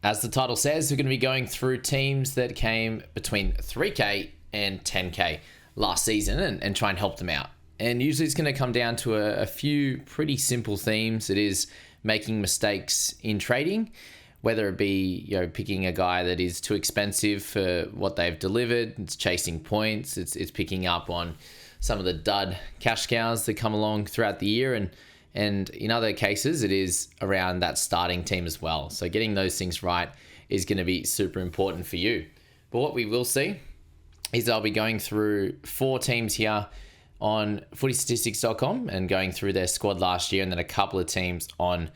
As the title says, we're going to be going through teams that came between 3K and 10K last season and try and help them out. And usually it's going to come down to a few pretty simple themes. It is making mistakes in trading, whether it be picking a guy that is too expensive for what they've delivered. It's chasing points. It's picking up on some of the dud cash cows that come along throughout the year, and in other cases it is around that starting team as well. So getting those things right is going to be super important for you. But what we will see is I'll be going through 4 teams here on footystatistics.com and going through their squad last year, and then a couple of teams on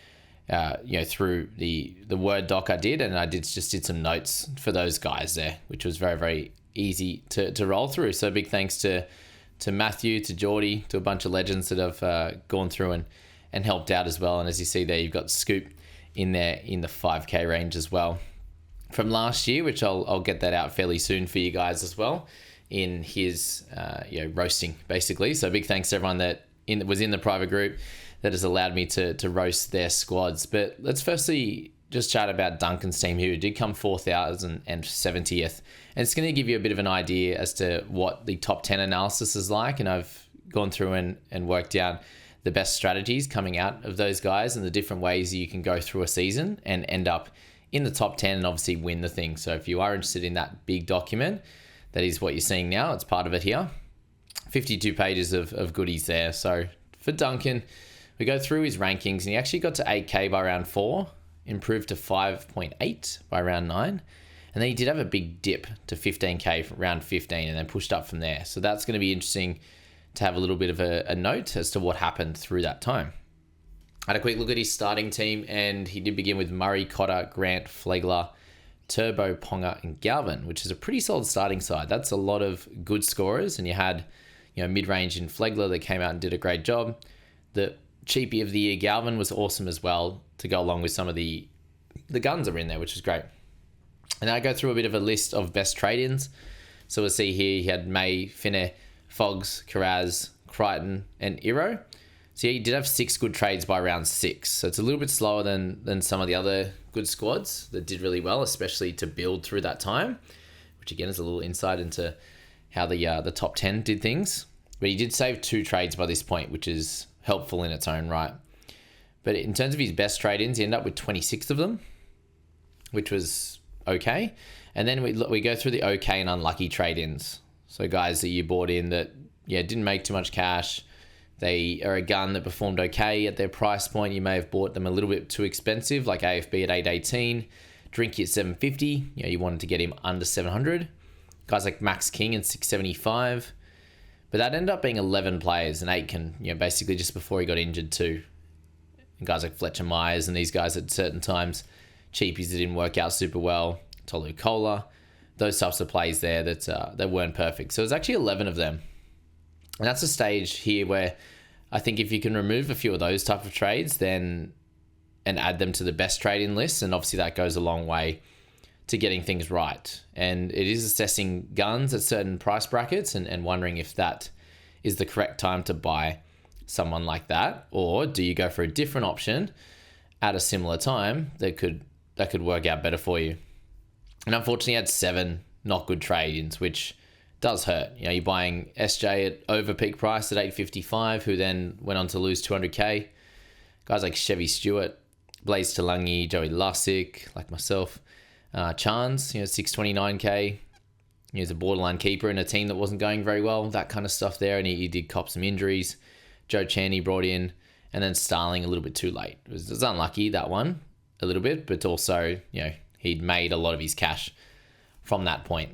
through the Word doc I did, and I just did some notes for those guys there, which was very, very easy to roll through. So big thanks to Matthew, to Jordy, to a bunch of legends that have gone through and helped out as well. And as you see there, you've got Scoop in there in the 5K range as well from last year, which I'll get that out fairly soon for you guys as well in his roasting basically. So big thanks to everyone that was in the private group that has allowed me to roast their squads. But let's firstly just chat about Duncan's team here, who did come 4,070th. And it's going to give you a bit of an idea as to what the top 10 analysis is like. And I've gone through and worked out the best strategies coming out of those guys and the different ways you can go through a season and end up in the top 10 and obviously win the thing. So if you are interested in that big document, that is what you're seeing now. It's part of it here. 52 pages of goodies there. So for Duncan, we go through his rankings, and he actually got to 8K by round 4, improved to 5.8 by round 9. And then he did have a big dip to 15K for round 15 and then pushed up from there. So that's going to be interesting to have a little bit of a note as to what happened through that time. I had a quick look at his starting team, and he did begin with Murray, Cotter, Grant, Flegler, Turbo, Ponga, and Galvin, which is a pretty solid starting side. That's a lot of good scorers, and you had mid-range in Flegler that came out and did a great job. The cheapie of the year, Galvin, was awesome as well to go along with some of the guns are in there, which is great. And I go through a bit of a list of best trade-ins. So we'll see here, he had May, Finne, Fogs, Karaz, Crichton, and Iro. So yeah, he did have 6 good trades by round 6. So it's a little bit slower than some of the other good squads that did really well, especially to build through that time, which again is a little insight into how the top 10 did things. But he did save 2 trades by this point, which is helpful in its own right. But in terms of his best trade-ins, he ended up with 26 of them, which was okay. And then we go through the okay and unlucky trade-ins. So guys that you bought in that didn't make too much cash. They are a gun that performed okay at their price point. You may have bought them a little bit too expensive, like AFB at 818, Drinky at 750. You wanted to get him under 700. Guys like Max King at 675. But that ended up being 11 players, and Aitken, basically just before he got injured too. And guys like Fletcher Myers and these guys at certain times, cheapies that didn't work out super well, Tolu Kola, those types of plays there that weren't perfect. So it was actually 11 of them. And that's a stage here where I think if you can remove a few of those type of trades and add them to the best trade-in list, and obviously that goes a long way to getting things right. And it is assessing guns at certain price brackets and wondering if that is the correct time to buy someone like that, or do you go for a different option at a similar time that could work out better for you. And unfortunately, I had 7 not good trade-ins, which does hurt. You're buying SJ at over peak price at 855, who then went on to lose 200k. Guys like Chevy Stewart, Blaze Talangi, Joey Lussick, like myself, Chance, 629k. He's a borderline keeper in a team that wasn't going very well, that kind of stuff there, and he did cop some injuries. Joe Chaney brought in, and then Starling a little bit too late. It was unlucky, that one, a little bit, but also, he'd made a lot of his cash from that point.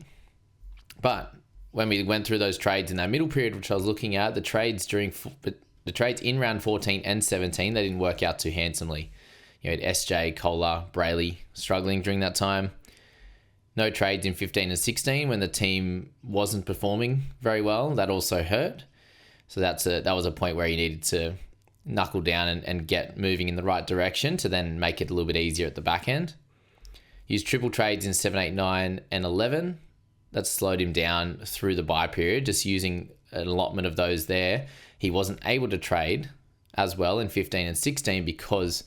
But when we went through those trades in that middle period, which I was looking at, the trades in round 14 and 17, they didn't work out too handsomely. You had SJ, Kohler, Brayley struggling during that time. No trades in 15 and 16 when the team wasn't performing very well. That also hurt. So that was a point where you needed to knuckle down and get moving in the right direction to then make it a little bit easier at the back end. Used triple trades in 7, 8, 9, and 11. That slowed him down through the buy period, just using an allotment of those there. He wasn't able to trade as well in 15 and 16 because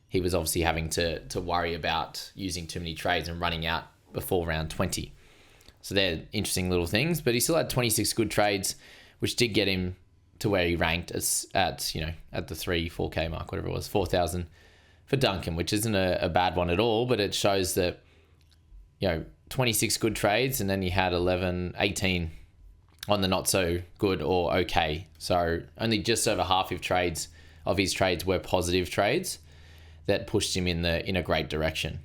he was obviously having to worry about using too many trades and running out before round 20. So they're interesting little things, but he still had 26 good trades, which did get him to where he ranked at the 4K mark, whatever it was, 4,000 for Duncan, which isn't a bad one at all, but it shows that, 26 good trades, and then he had 18 on the not so good or okay. So only just over half of his trades were positive trades that pushed him in a great direction.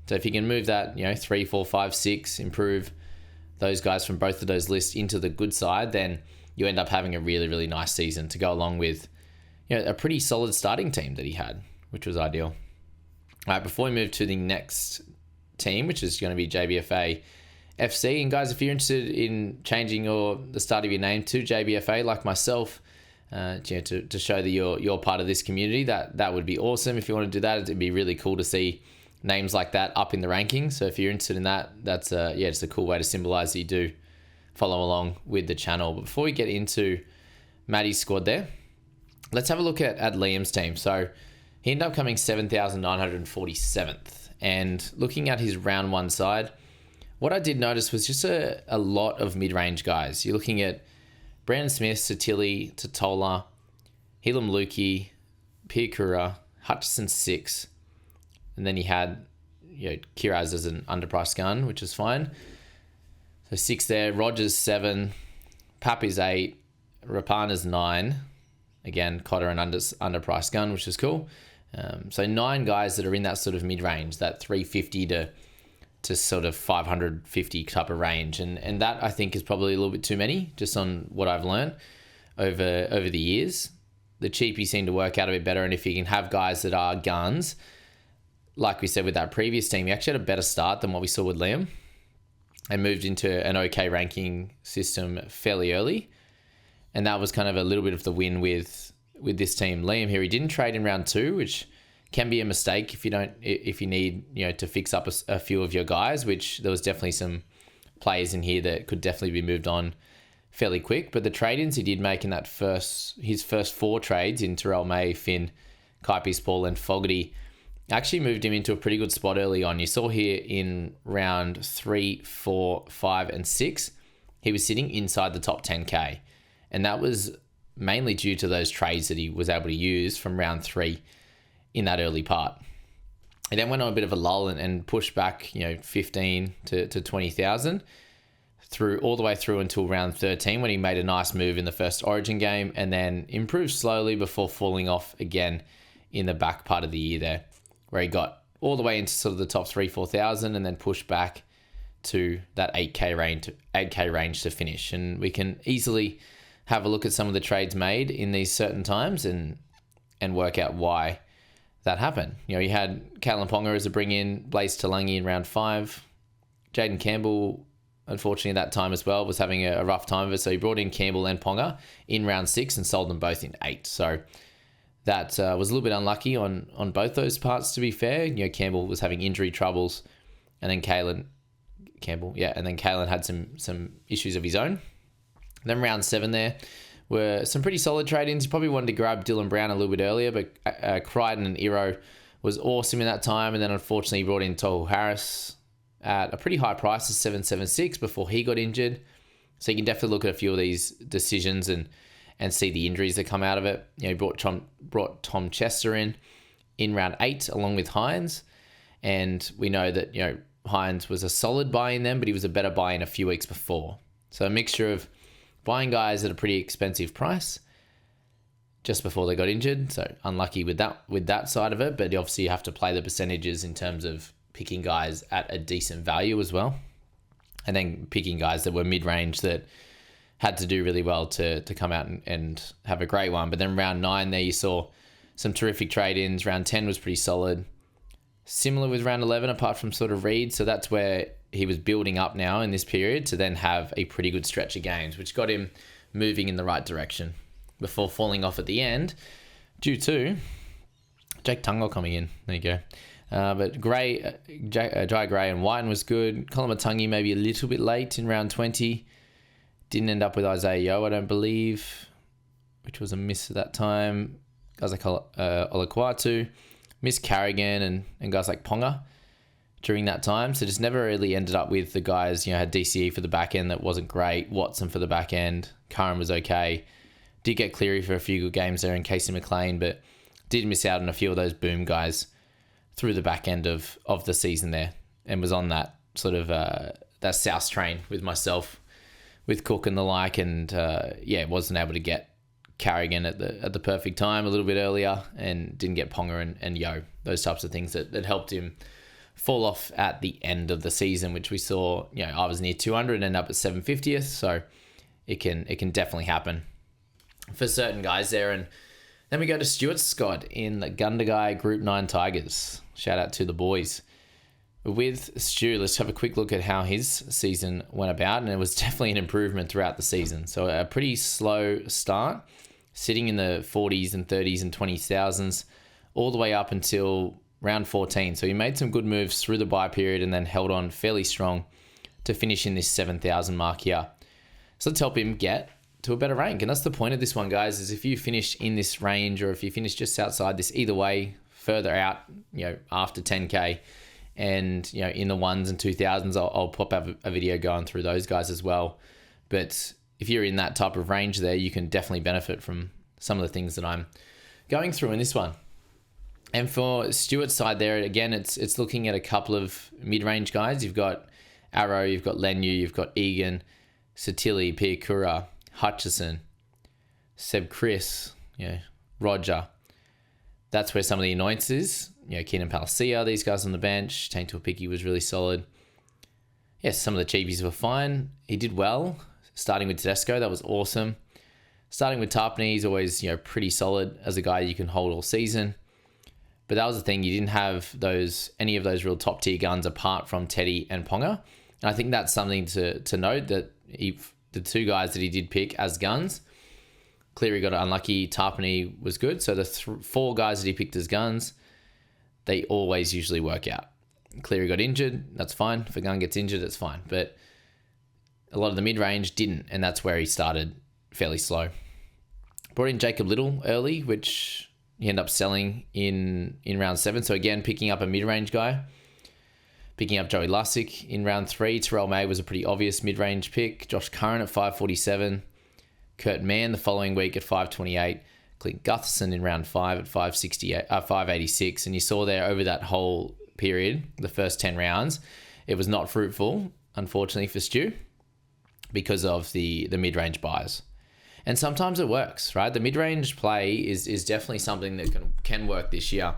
So if you can move that, 3, 4, 5, 6, improve those guys from both of those lists into the good side, then you end up having a really, really nice season to go along with, a pretty solid starting team that he had, which was ideal. All right, before we move to the next team, which is going to be JBFA FC, and guys, if you're interested in changing the start of your name to JBFA, like myself, to show that you're part of this community, that would be awesome. If you want to do that, it'd be really cool to see names like that up in the rankings. So if you're interested in that, that's just a cool way to symbolize that you do follow along with the channel. But before we get into Maddie's squad there, let's have a look at Liam's team. So he ended up coming 7,947th. And looking at his round one side, what I did notice was just a lot of mid-range guys. You're looking at Brandon Smith, Satili, Totola, Helam Lukey, Piakura, Hutchison 6, and then he had Kiraz as an underpriced gun, which is fine. So 6 there, Rogers 7, Pap is 8, Rapana's 9. Again, Cotter an underpriced gun, which is cool. So 9 guys that are in that sort of mid-range, that 350 to sort of 550 type of range. And that, I think, is probably a little bit too many, just on what I've learned over the years. The cheapies seem to work out a bit better, and if you can have guys that are guns, like we said with that previous team, he actually had a better start than what we saw with Liam and moved into an okay ranking system fairly early. And that was kind of a little bit of the win with this team. Liam here, he didn't trade in round 2, which can be a mistake if you need to fix up a few of your guys, which there was definitely some players in here that could definitely be moved on fairly quick. But the trade-ins he did make in his first 4 trades in Terrell May, Finn, Kaipis, Paul and Fogarty actually moved him into a pretty good spot early on. You saw here in round 3, 4, 5 and 6, he was sitting inside the top 10k. And that was mainly due to those trades that he was able to use from round 3 in that early part. He then went on a bit of a lull and pushed back, 15 to 20,000 all the way through until round 13, when he made a nice move in the first Origin game and then improved slowly before falling off again in the back part of the year there, where he got all the way into sort of the top 4,000 and then pushed back to that 8k range to finish. And we can easily have a look at some of the trades made in these certain times and work out why that happened. You had Caitlin Ponga as a bring-in, Blaze Talangi in round 5. Jaden Campbell, unfortunately at that time as well, was having a rough time of it, so he brought in Campbell and Ponga in round 6 and sold them both in 8. So that was a little bit unlucky on both those parts, to be fair. Campbell was having injury troubles, and then Caitlin had some issues of his own. Then round 7 there were some pretty solid trade-ins. You probably wanted to grab Dylan Brown a little bit earlier, but Crichton and Iro was awesome in that time. And then unfortunately he brought in Tohu Harris at a pretty high price of 776 before he got injured. So you can definitely look at a few of these decisions and see the injuries that come out of it. He brought Tom Chester in round 8 along with Hines. And we know that, Hines was a solid buy in them, but he was a better buy in a few weeks before. So a mixture of buying guys at a pretty expensive price just before they got injured. So unlucky with that side of it, but obviously you have to play the percentages in terms of picking guys at a decent value as well. And then picking guys that were mid-range that had to do really well to come out and have a great one. But then round 9 there, you saw some terrific trade-ins. Round 10 was pretty solid. Similar with round 11, apart from sort of Reed. So that's where he was building up now in this period to then have a pretty good stretch of games, which got him moving in the right direction before falling off at the end due to Jake Tungo coming in. There you go. But Jai Gray and Whiten was good. Colin Matungi maybe a little bit late in round 20. Didn't end up with Isaiah Yeo, I don't believe, which was a miss at that time. Guys like Olakwatu. missed Carrigan and guys like Ponga during that time. So just never really ended up with the guys, had DCE for the back end that wasn't great. Watson for the back end. Curran was okay. Did get Cleary for a few good games there in Casey McLean, but did miss out on a few of those boom guys through the back end of the season there, and was on that sort of that South train with myself, with Cook and the like, and wasn't able to get Carrigan at the perfect time a little bit earlier, and didn't get Ponga and Yo, those types of things that helped him fall off at the end of the season, which we saw. I was near 200 and end up at 750th, so it can definitely happen for certain guys there. And then we go to Stewart Scott in the Gundagai Group 9 Tigers. Shout out to the boys. With Stu, let's have a quick look at how his season went about, and it was definitely an improvement throughout the season. So a pretty slow start, sitting in the 40s and 30s and 20,000s, all the way up until round 14. So he made some good moves through the bye period and then held on fairly strong to finish in this 7,000 mark here. So let's help him get to a better rank. And that's the point of this one, guys, is if you finish in this range, or if you finish just outside this, either way, further out, after 10K, and in the 1s and 2000s, I'll pop up a video going through those guys as well. But if you're in that type of range there, you can definitely benefit from some of the things that I'm going through in this one. And for Stewart's side there, again, it's looking at a couple of mid-range guys. You've got Arrow, you've got Lenu, you've got Egan, Satili, Piakura, Hutchison, Seb Chris, Roger. That's where some of the annoyances, Keenan Palacia, these guys on the bench. Taint Tuapiki was really solid. Yes, some of the cheapies were fine. He did well, starting with Tedesco. That was awesome. Starting with Tarpany, he's always, pretty solid as a guy you can hold all season. But that was the thing. You didn't have any of those real top tier guns apart from Teddy and Ponga. And I think that's something to note, that the two guys that he did pick as guns, Cleary got unlucky, Tarpany was good. So the 4 guys that he picked as guns, they always usually work out. Cleary got injured, that's fine. If a gun gets injured, it's fine. But a lot of the mid-range didn't, and that's where he started fairly slow. Brought in Jacob Little early, which he ended up selling in round 7. So again, picking up a mid-range guy. Picking up Joey Lussick in round 3. Terrell May was a pretty obvious mid-range pick. Josh Curran at 547. Kurt Mann the following week at 528. Clint Gutherson in round 5 at 586. And you saw there over that whole period, the first 10 rounds, it was not fruitful, unfortunately for Stu, because of the mid-range buys. And sometimes it works, right? The mid-range play is definitely something that can work this year.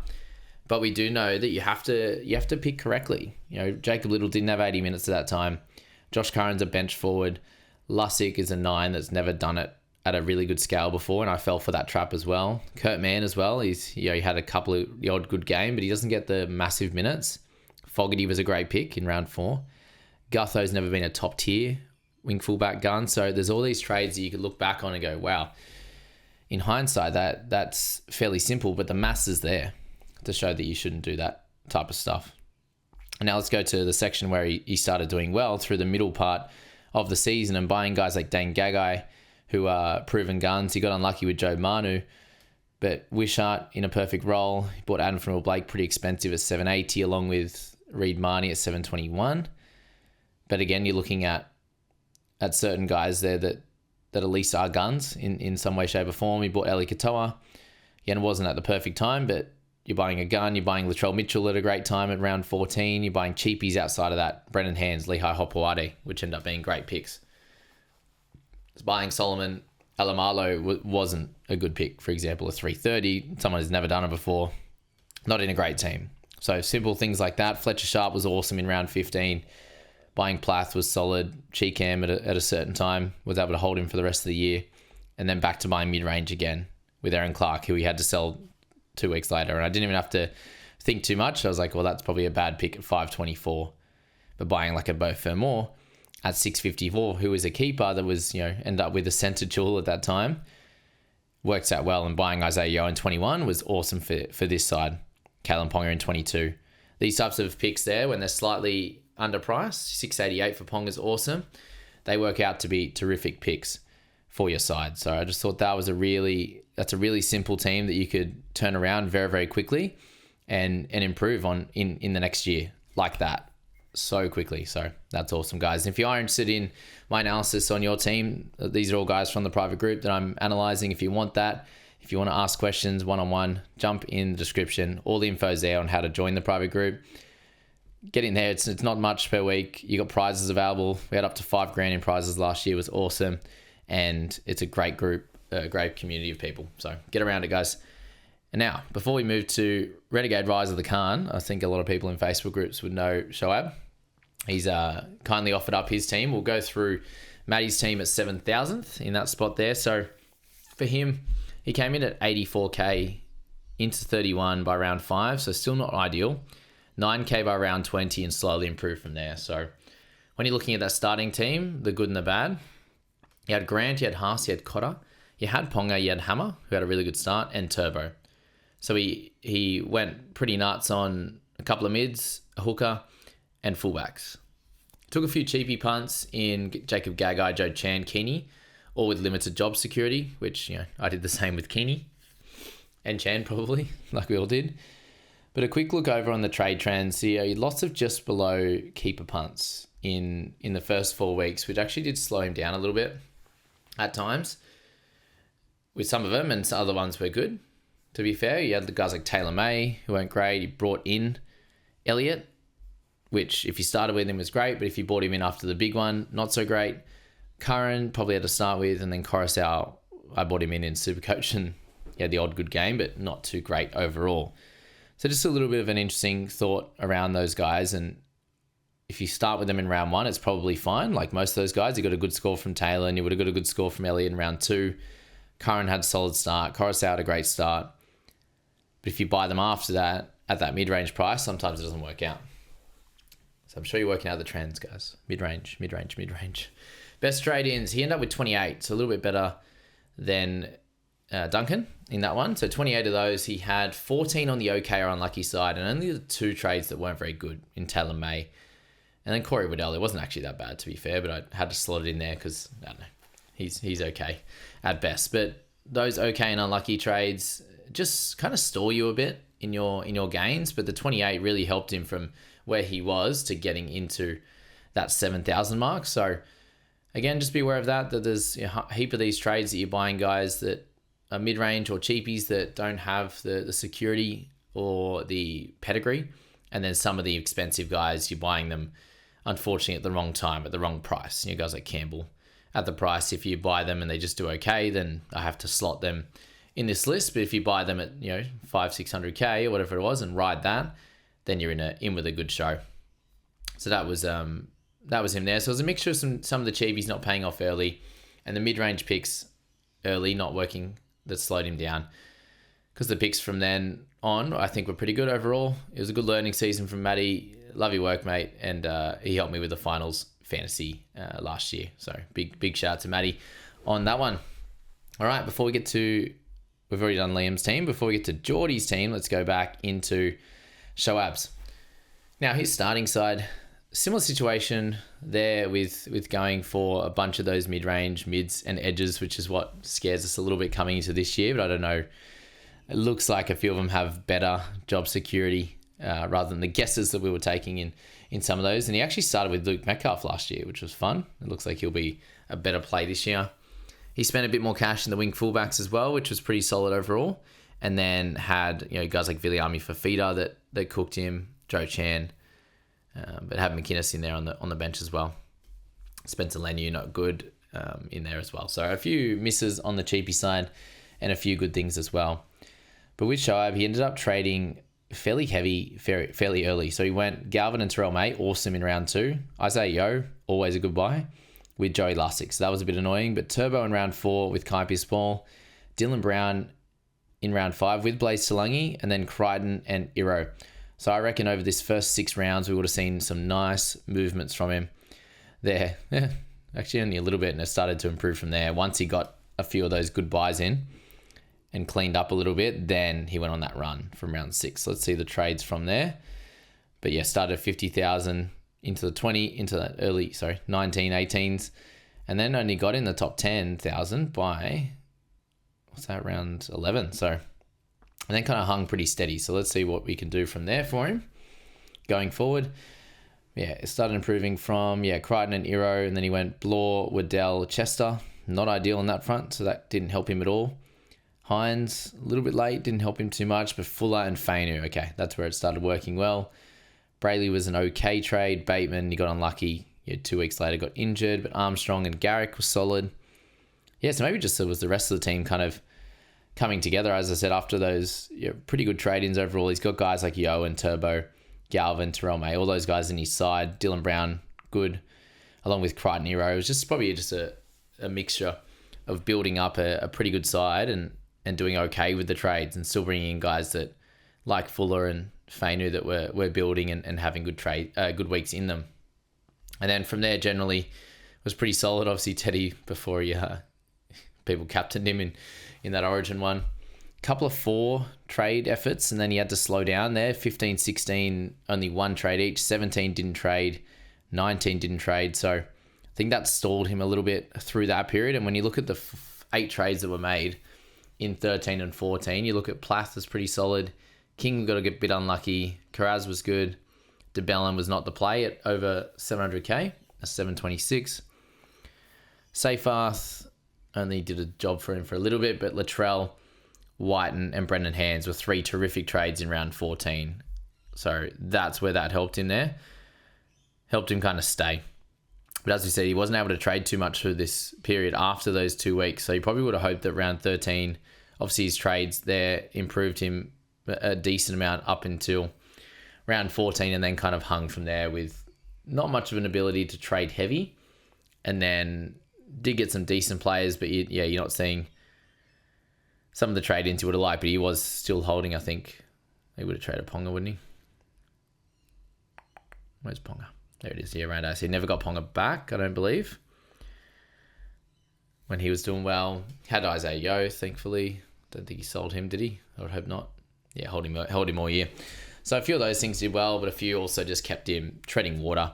But we do know that you have to pick correctly. Jacob Little didn't have 80 minutes at that time. Josh Curran's a bench forward. Lussick is a 9 that's never done it at a really good scale before, and I fell for that trap as well. Kurt Mann as well. He had a couple of the odd good game, but he doesn't get the massive minutes. Fogarty was a great pick in round 4. Gutho's never been a top tier wing fullback gun. So there's all these trades that you could look back on and go, wow. In hindsight, that's fairly simple, but the maths is there to show that you shouldn't do that type of stuff. And now let's go to the section where he started doing well through the middle part of the season and buying guys like Dane Gagai, who are proven guns. He got unlucky with Joe Manu, but Wishart in a perfect role. He bought Adam from Blake pretty expensive at 780, along with Reed Marnie at 721. But again, you're looking at certain guys there that at least are guns in some way, shape or form. He bought Eli Katoa. Again, it wasn't at the perfect time, but you're buying a gun. You're buying Latrell Mitchell at a great time at round 14. You're buying cheapies outside of that. Brendan Hands, Lehigh Hopoate, which end up being great picks. Buying Solomon Alamalo wasn't a good pick. For example, a 330. Someone who's never done it before. Not in a great team. So simple things like that. Fletcher Sharp was awesome in round 15. Buying Plath was solid. Cheekham at a certain time was able to hold him for the rest of the year. And then back to buying mid-range again with Aaron Clark, who he had to sell 2 weeks later. And I didn't even have to think too much. I was like, well, that's probably a bad pick at 524. But buying like a Beau Fermor at 654, who was a keeper that was, ended up with a centre tool at that time, works out well. And buying Isaiah Yeo in 21 was awesome for this side. Kalen Ponga in 22. These types of picks there, when they're slightly underpriced, 688 for Ponga is awesome. They work out to be terrific picks for your side. So I just thought that's a really simple team that you could turn around very, very quickly and improve on in the next year like that so quickly. So that's awesome, guys. If you are interested in my analysis on your team, these are all guys from the private group that I'm analyzing. If you want that, if you want to ask questions one-on-one, jump in the description. All the info's there on how to join the private group. Get in there. It's not much per week. You got prizes available. We had up to $5,000 in prizes last year. It was awesome. And it's a great group, a great community of people. So get around it, guys. And now, before we move to Renegade Rise of the Khan, I think a lot of people in Facebook groups would know Shab. He's kindly offered up his team. We'll go through Matty's team at 7,000th in that spot there. So for him, he came in at 84K into 31 by round 5, so still not ideal. 9K by round 20 and slowly improved from there. So when you're looking at that starting team, the good and the bad, you had Grant, you had Haas, you had Cotter, you had Ponga, you had Hammer, who had a really good start, and Turbo. So he went pretty nuts on a couple of mids, a hooker, and fullbacks. Took a few cheapy punts in Jacob Gagai, Joe Chan, Keeney, all with limited job security, which, I did the same with Keeney and Chan probably, like we all did. But a quick look over on the trade trends, lots of just below keeper punts in the first 4 weeks, which actually did slow him down a little bit at times with some of them, and some other ones were good. To be fair, you had the guys like Taylor May, who weren't great. He brought in Elliott, which if you started with him was great, but if you bought him in after the big one, not so great. Curran probably had to start with, and then Coruscant, I bought him in Supercoach, and he had the odd good game, but not too great overall. So just a little bit of an interesting thought around those guys, and if you start with them in round 1, it's probably fine. Like most of those guys, you got a good score from Taylor, and you would have got a good score from Elliott in round 2. Curran had a solid start. Coruscant had a great start. But if you buy them after that, at that mid-range price, sometimes it doesn't work out. So I'm sure you're working out the trends, guys. Mid-range. Best trade-ins, he ended up with 28, so a little bit better than Duncan in that one. So 28 of those, he had 14 on the okay or unlucky side, and only the 2 trades that weren't very good in Taylor May. And then Corey Waddell, it wasn't actually that bad, to be fair, but I had to slot it in there because, I don't know, he's okay at best. But those okay and unlucky trades just kind of stall you a bit in your gains, but the 28 really helped him from where he was to getting into that 7,000 mark. So again, just be aware of that there's a heap of these trades that you're buying guys that are mid-range or cheapies that don't have the security or the pedigree. And then some of the expensive guys, you're buying them, unfortunately, at the wrong time, at the wrong price. Guys like Campbell, at the price, if you buy them and they just do okay, then I have to slot them in this list. But if you buy them at 500-600K or whatever it was and ride that, then you're in with a good show. So that was him there. So it was a mixture of some of the cheapies not paying off early, and the mid-range picks early not working that slowed him down. Because the picks from then on, I think, were pretty good overall. It was a good learning season from Matty. Love your work, mate. And he helped me with the finals fantasy last year. So big shout out to Matty on that one. All right, we've already done Liam's team. Before we get to Jordy's team, let's go back into Shab's. Now, his starting side, similar situation there with going for a bunch of those mid-range, mids and edges, which is what scares us a little bit coming into this year. But I don't know. It looks like a few of them have better job security rather than the guesses that we were taking in some of those. And he actually started with Luke Metcalf last year, which was fun. It looks like he'll be a better play this year. He spent a bit more cash in the wing fullbacks as well, which was pretty solid overall. And then had guys like Viliami Fafita that cooked him, Joe Chan, but had McInnes in there on the bench as well. Spencer Lenu, not good in there as well. So a few misses on the cheapy side and a few good things as well. But with Shab, he ended up trading fairly heavy, fairly early. So he went Galvin and Terrell May, awesome in round 2. Isaiah Yeo, always a good buy, with Joey Lussick. So that was a bit annoying. But Turbo in round 4 with Kai Pierce-Paul, Dylan Brown in round 5 with Blaze Talangi, and then Crichton and Iro. So I reckon over this first 6 rounds, we would have seen some nice movements from him there. Yeah, actually only a little bit, and it started to improve from there. Once he got a few of those good buys in and cleaned up a little bit, then he went on that run from round 6. Let's see the trades from there. But yeah, started at 50,000 into the 20, into that early, 19, 18s, and then only got in the top 10,000 by, round 11. So and then kind of hung pretty steady. So let's see what we can do from there for him going forward. Yeah, it started improving from, Crichton and Iro, and then he went Blore, Waddell, Chester. Not ideal on that front, so that didn't help him at all. Hines, a little bit late, didn't help him too much, but Fuller and Fainu, okay, that's where it started working well. Brayley was an okay trade. Bateman, he got unlucky. 2 weeks later got injured, but Armstrong and Garrick were solid. Yeah, so maybe just it was the rest of the team kind of coming together, as I said, after those pretty good trade-ins overall. He's got guys like Yo and Turbo, Galvin, Terrell May, all those guys in his side. Dylan Brown, good, along with Crichton Hero. It was just probably just a mixture of building up a pretty good side and doing okay with the trades and still bringing in guys that like Fuller and Fainu that we're building and having good weeks in them. And then from there, generally, was pretty solid. Obviously, Teddy, before people captained him in that Origin one. Couple of 4 trade efforts, and then he had to slow down there. 15, 16, only 1 trade each. 17 didn't trade. 19 didn't trade. So I think that stalled him a little bit through that period. And when you look at the 8 trades that were made in 13 and 14, you look at Plath was pretty solid. King got a bit unlucky. Karaz was good. DeBellin was not the play at over 700k, a 726. Seyfarth only did a job for him for a little bit, but Latrell, Whiten and Brendan Hands were 3 terrific trades in round 14. So that's where that helped him there. Helped him kind of stay. But as we said, he wasn't able to trade too much through this period after those 2 weeks. So he probably would have hoped that round 13, obviously his trades there improved him a decent amount up until round 14, and then kind of hung from there with not much of an ability to trade heavy. And then did get some decent players, but you're not seeing some of the trade-ins you would have liked, but he was still holding, I think. He would have traded Ponga, wouldn't he? Where's Ponga? There it is, around us. He never got Ponga back, I don't believe. When he was doing well. Had Isaiah Yo, thankfully. Don't think he sold him, did he? I would hope not. Yeah, held him all year. So a few of those things did well, but a few also just kept him treading water.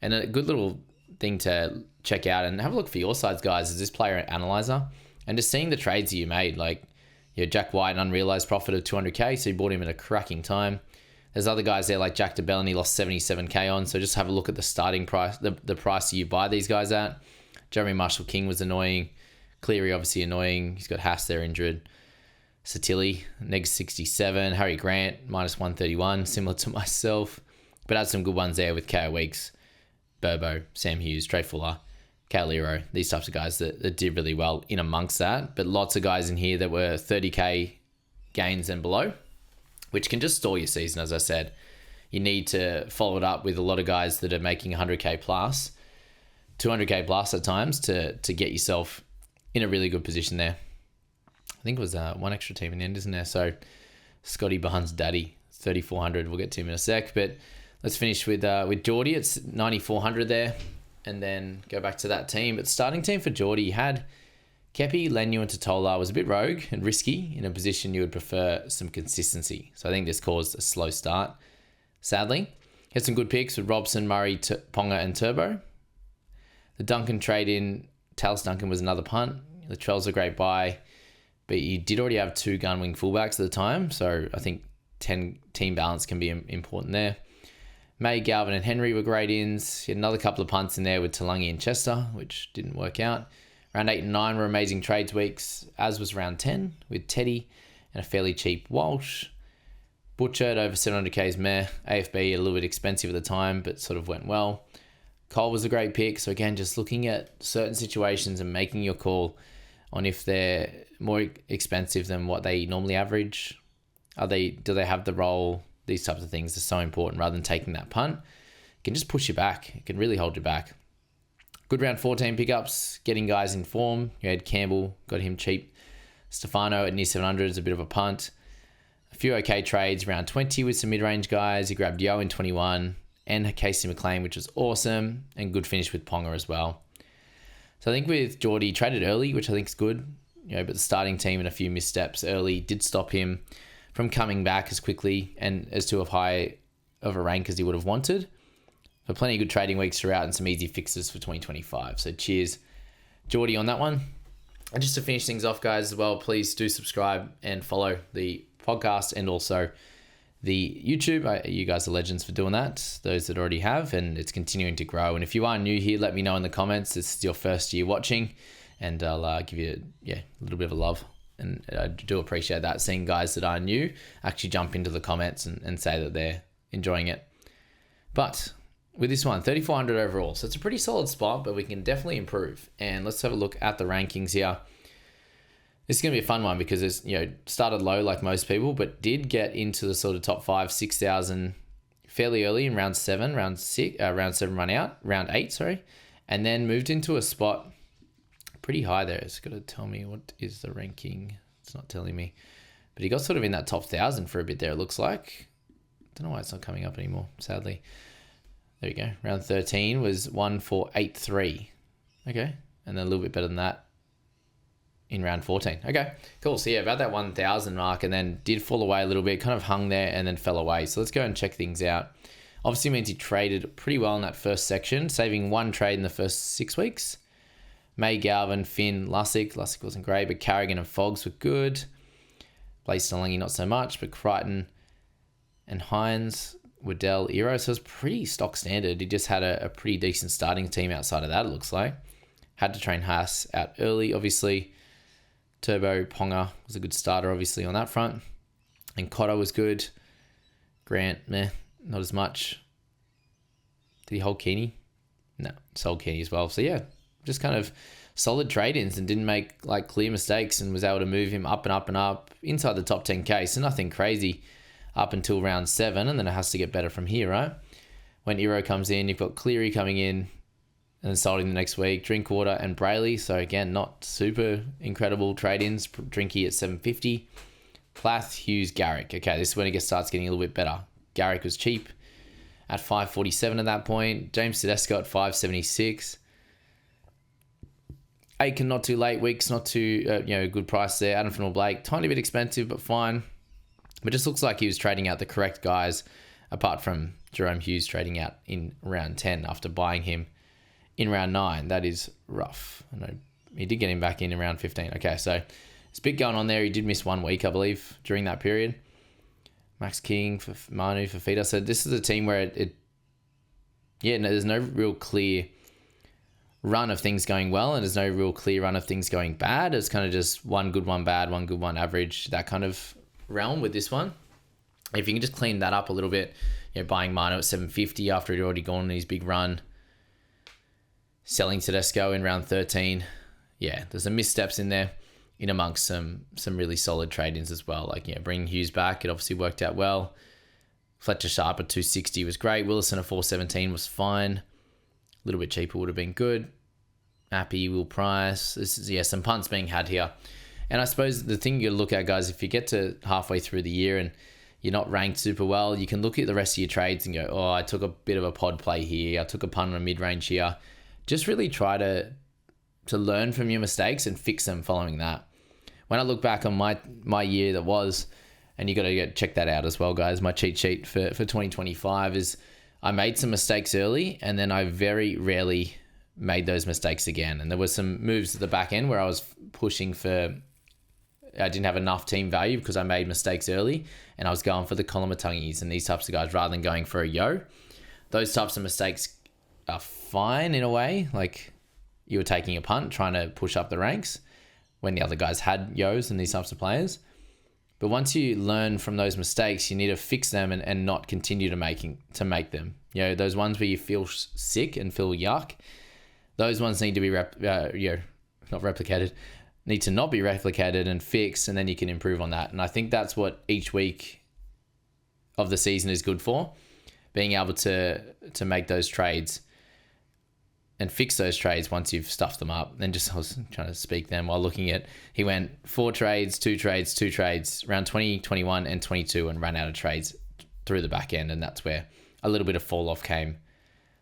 And a good little thing to check out and have a look for your sides, guys, is this player analyzer. And just seeing the trades that you made, like Jack White, an unrealized profit of 200k, so you bought him at a cracking time. There's other guys there like Jack DeBellin, he lost 77k on, so just have a look at the starting price, the price you buy these guys at. Jeremy Marshall-King was annoying. Cleary, obviously annoying. He's got Haas there injured. Satilli, neg 67. Harry Grant, minus 131, similar to myself. But had some good ones there with K.O. Weeks, Burbo, Sam Hughes, Trey Fuller, Kale Lero, these types of guys that did really well in amongst that. But lots of guys in here that were 30k gains and below, which can just stall your season, as I said. You need to follow it up with a lot of guys that are making 100k plus, 200k plus at times to get yourself in a really good position there. I think it was one extra team in the end, isn't there? So Scotty Barnes' daddy, 3,400. We'll get to him in a sec. But let's finish with Jordy. It's 9,400 there. And then go back to that team. But starting team for Jordy had Kepi, Lenu and Totola. Was a bit rogue and risky in a position you would prefer some consistency. So I think this caused a slow start, sadly. Had some good picks with Robson, Murray, Ponga and Turbo. The Duncan trade in, Talis Duncan was another punt. Latrell's a great buy. But you did already have 2 gun wing fullbacks at the time. So I think 10 team balance can be important there. May, Galvin and Henry were great ins. He had another couple of punts in there with Talangi and Chester, which didn't work out. Round 8 and 9 were amazing trades weeks, as was round 10 with Teddy and a fairly cheap Walsh. Butcher at over 700k's meh. AFB a little bit expensive at the time, but sort of went well. Cole was a great pick. So again, just looking at certain situations and making your call on if they're more expensive than what they normally average. Do they have the role? These types of things are so important. Rather than taking that punt, it can just push you back. It can really hold you back. Good round 14 pickups, getting guys in form. You had Campbell, got him cheap. Stefano at near 700 is a bit of a punt. A few okay trades, round 20 with some mid-range guys. You grabbed Yo in 21 and Casey McLean, which was awesome. And good finish with Ponga as well. So I think with Jordy, traded early, which I think is good. But the starting team and a few missteps early did stop him from coming back as quickly and as to a high of a rank as he would have wanted. But plenty of good trading weeks throughout and some easy fixes for 2025. So cheers, Jordy, on that one. And just to finish things off, guys, as well, please do subscribe and follow the podcast and also the YouTube. You guys are legends for doing that, those that already have, and it's continuing to grow. And if you are new here, let me know in the comments. This is your first year watching, and I'll give you a little bit of a love. And I do appreciate that, seeing guys that are new actually jump into the comments and say that they're enjoying it. But with this one, 3,400 overall. So it's a pretty solid spot, but we can definitely improve. And let's have a look at the rankings here. This is going to be a fun one because it's, started low like most people, but did get into the sort of top 5, 6,000 fairly early in round 7 run out, round 8, sorry. And then moved into a spot pretty high there. It's got to tell me what is the ranking. It's not telling me. But he got sort of in that top 1,000 for a bit there, it looks like. Don't know why it's not coming up anymore, sadly. There you go. Round 13 was 1,483. Okay. And then a little bit better than that in round 14. Okay, cool. So yeah, about that 1,000 mark, and then did fall away a little bit, kind of hung there and then fell away. So let's go and check things out. Obviously means he traded pretty well in that first section, saving one trade in the first 6 weeks. May, Galvin, Finn, Lussick. Lussick wasn't great, but Carrigan and Foggs were good. Blaze Stellangi not so much, but Crichton and Hines, Waddell, Eero. So it was pretty stock standard. He just had a pretty decent starting team outside of that, it looks like. Had to train Haas out early, obviously. Turbo, Ponga was a good starter, obviously, on that front. And Cotter was good. Grant, meh, not as much. Did he hold Keeney? No, sold Keeney as well. So yeah, just kind of solid trade-ins and didn't make like clear mistakes and was able to move him up and up and up inside the top 10k. So nothing crazy up until round 7, and then it has to get better from here, right? When Eero comes in, you've got Cleary coming in and then sold him the next week. Drinkwater and Brayley. So again, not super incredible trade-ins. Drinky at 750. Plath, Hughes, Garrick. Okay, this is when it starts getting a little bit better. Garrick was cheap at 547 at that point. James Tedesco at 576. Aiken not too late. Weeks not too good price there. Adam Fennell-Blake, tiny bit expensive but fine. But just looks like he was trading out the correct guys, apart from Jerome Hughes trading out in round 10 after buying him in round 9. That is rough. I know he did get him back in round 15. Okay, so there's a bit going on there. He did miss 1 week, I believe, during that period. Max King for Manu for Fida. So this is a team where there's no real clear run of things going well, and there's no real clear run of things going bad. It's kind of just one good, one bad, one good, one average, that kind of realm with this one. If you can just clean that up a little bit, buying Manu at 750 after he'd already gone on his big run, selling Tedesco in round 13. Yeah, there's some missteps in there in amongst some really solid trade-ins as well. Like, bringing Hughes back, it obviously worked out well. Fletcher Sharp at 260 was great. Willison at 417 was fine. A little bit cheaper would have been good. Appy, Will Price. This is, some punts being had here. And I suppose the thing you look at, guys, if you get to halfway through the year and you're not ranked super well, you can look at the rest of your trades and go, oh, I took a bit of a pod play here. I took a punt on a mid-range here. Just really try to learn from your mistakes and fix them following that. When I look back on my year that was, and you got to check that out as well, guys, my cheat sheet for 2025 is I made some mistakes early and then I very rarely made those mistakes again. And there were some moves at the back end where I was pushing for, I didn't have enough team value because I made mistakes early and I was going for the Colomatungis and these types of guys rather than going for a yo. Those types of mistakes are fine in a way. Like, you were taking a punt, trying to push up the ranks when the other guys had yos and these types of players. But once you learn from those mistakes, you need to fix them and not continue to make them. Those ones where you feel sick and feel yuck, those ones need to be not replicated, need to not be replicated and fixed, and then you can improve on that. And I think that's what each week of the season is good for, being able to make those trades and fix those trades once you've stuffed them up. And just, I was trying to speak then while looking at, he went 4 trades, 2 trades, around 20, 21 and 22 and ran out of trades through the back end. And that's where a little bit of fall off came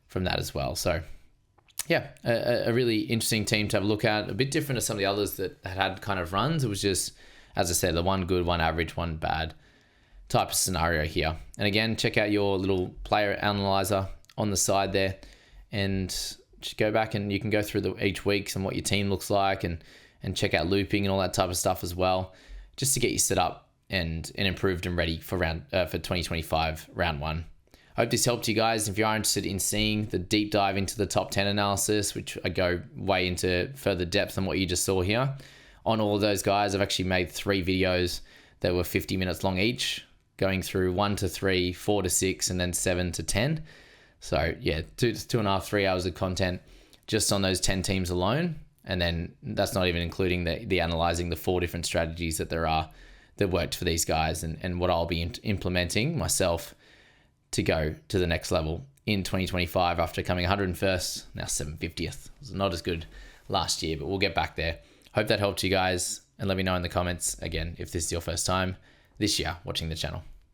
from that as well. So yeah, a really interesting team to have a look at. A bit different to some of the others that had kind of runs. It was just, as I said, the one good, one average, one bad type of scenario here. And again, check out your little player analyzer on the side there and just go back and you can go through each week and what your team looks like and check out looping and all that type of stuff as well, just to get you set up and improved and ready for 2025 round 1. I hope this helped you guys. If you are interested in seeing the deep dive into the top 10 analysis, which I go way into further depth than what you just saw here, on all of those guys, I've actually made 3 videos that were 50 minutes long each, going through 1 to 3, 4 to 6, and then 7 to 10. So yeah, 2.5, 3 hours of content just on those 10 teams alone. And then that's not even including the analysing the 4 different strategies that there are that worked for these guys and what I'll be implementing myself to go to the next level in 2025 after coming 101st, now 750th. It was not as good last year, but we'll get back there. Hope that helped you guys, and let me know in the comments, again, if this is your first time this year watching the channel.